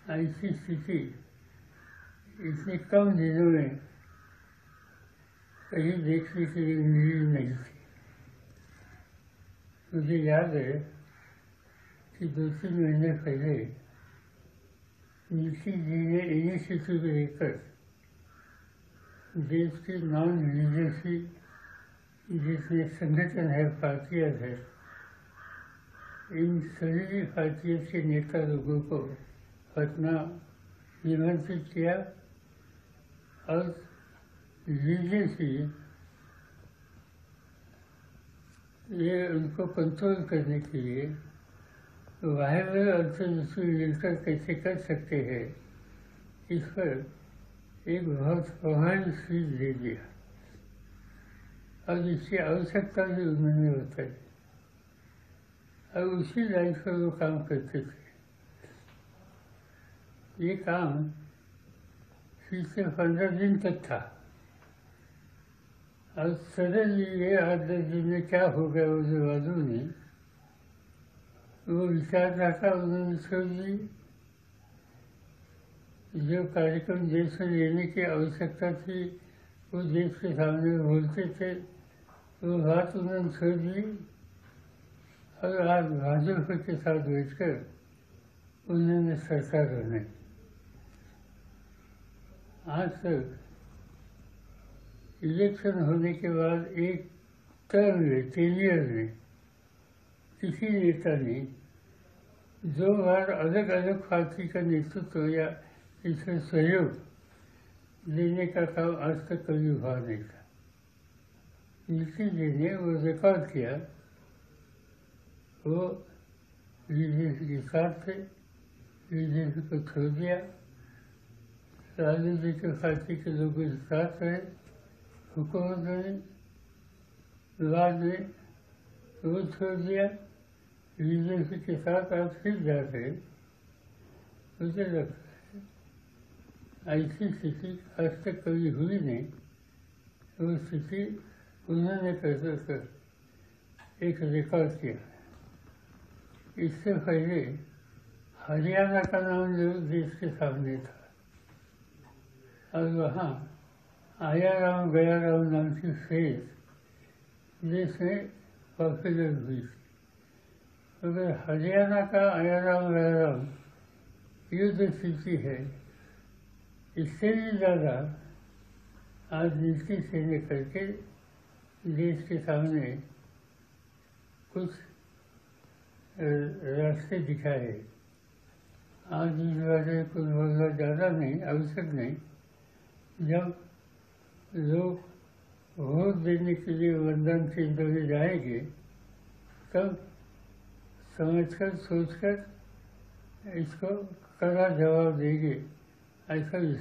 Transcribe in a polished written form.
ऐसी स्थिति इतने कम दिनों में कहीं देखने के लिए मिली नहीं थी। मुझे याद है कि 2-3 महीने पहले नीति जी ने इनिशिएटिव लेकर देश के नॉन रिलीजियसली जितने संगठन है, पार्टियाँ है, इन सभी पार्टियों के नेता लोगों को पटना निमंत्रित किया और रिलीजियसली ये उनको कंट्रोल करने के लिए वायबल अल्टरनेटिव मिलकर कैसे कर सकते हैं, इस पर एक बहुत प्रभावी स्पीच दे दिया और इसकी आवश्यकता भी उन्होंने बताई और उसी लाइन पर वो काम करते थे। ये काम पिछले 15 दिन तक था और सडनली ये 8-10 दिन में क्या हो गया मुझे मालूम नहीं। वो विचारधारा उन्होंने छोड़ दी। जो कार्यक्रम देश में लेने की आवश्यकता थी वो देश के सामने बोलते थे, वो बात उन्होंने छोड़ दी और आज भाजपा के साथ बैठकर उन्होंने सरकार बनाई। आज तक इलेक्शन होने के बाद एक टर्म में, टेनियर में किसी नेता ने 2 बार अलग अलग पार्टी का नेतृत्व या इसमें सहयोग देने का काम आज तक कभी हुआ नहीं था। नीति जी ने वो रिकॉर्ड किया, वो बीजेपी के साथ थे, बीजेपी को छोड़ दिया, लालू जी के पार्टी के लोगों के साथ रहे, हुकूमत में बाद में वो छोड़ दिया, बीजेपी के साथ आप फिर जाते हैं। मुझे लगता है ऐसी स्थिति आज तक कभी हुई नहीं। वो स्थिति उन्होंने कर एक रिकॉर्ड किया। इससे पहले हरियाणा का नाम जो देश के सामने था और वहाँ आया राम गया राम नाम की फ्रेज देश में पॉपुलर हुई थी। अगर हरियाणा का आया राम गया राम युद्ध स्थिति है, इससे भी ज़्यादा आज नीति से लेकर के देश के सामने कुछ रास्ते दिखाए। आज इस बारे में कुछ बोलना ज़्यादा नहीं, आवश्यक नहीं। जब लोग वोट देने के लिए मतदान केंद्र में जाएंगे तब समझकर सोचकर इसको कड़ा जवाब देंगे, ऐसा